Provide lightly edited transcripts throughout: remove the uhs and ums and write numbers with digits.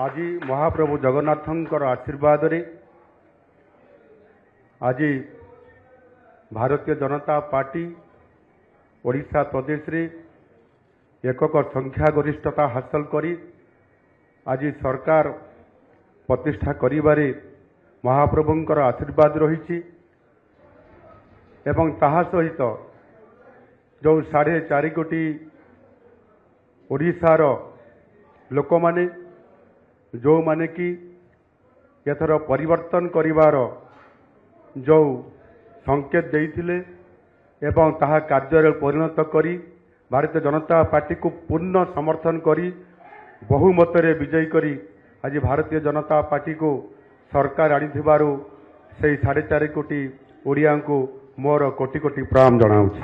आज महाप्रभु जगन्नाथंकर आशीर्वाद रे आज भारतीय जनता पार्टी ओडिशा प्रदेश रे एकक संख्या गरिष्ठता हासिल करी आज सरकार प्रतिष्ठा करिबारे महाप्रभुंकर आशीर्वाद रही एवं ताहा सहित जो 4.5 कोटी ओडिशार लोक माने जो माने कि एथर परिवर्तन करिवार जो संकेत देइथिले एवं ताहा कार्य परिणत करी भारतीय जनता पार्टी को पूर्ण समर्थन करी बहुमत रे विजयी करी आज भारतीय जनता पार्टी को सरकार आनिथिबारु से 4.5 कोटी ओडिया को मोर कोटि कोटि प्रणाम जनाऊछि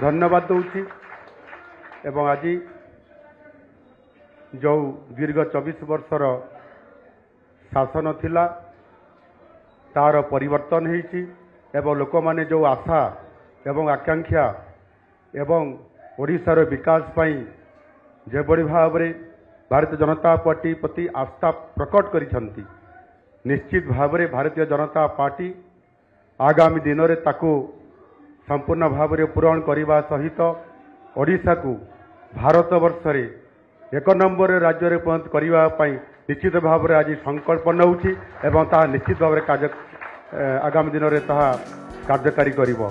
धन्यवाद दूची एवं आज जो दीर्घ 24 वर्षर शासन थिला तार परिवर्तन होईछि एवं लोक माने जो आशा एवं आकांक्षा एवं ओडिशार विकास पई जेबड़ी भाव रे भारतीय जनता पार्टी प्रति आस्था प्रकट करिसंती निश्चित भाव रे भारतीय जनता पार्टी आगामी दिन रे ताकू संपूर्ण भाव रे पूरण करने सहित ओडिशा को भारत वर्ष रे 1 नंबर राज्य रे परिणत करने निश्चित भाव रे आज संकल्प नउछि एवं ता निश्चित भाव रे आगामी दिन रे ता कार्यकारी करिवो।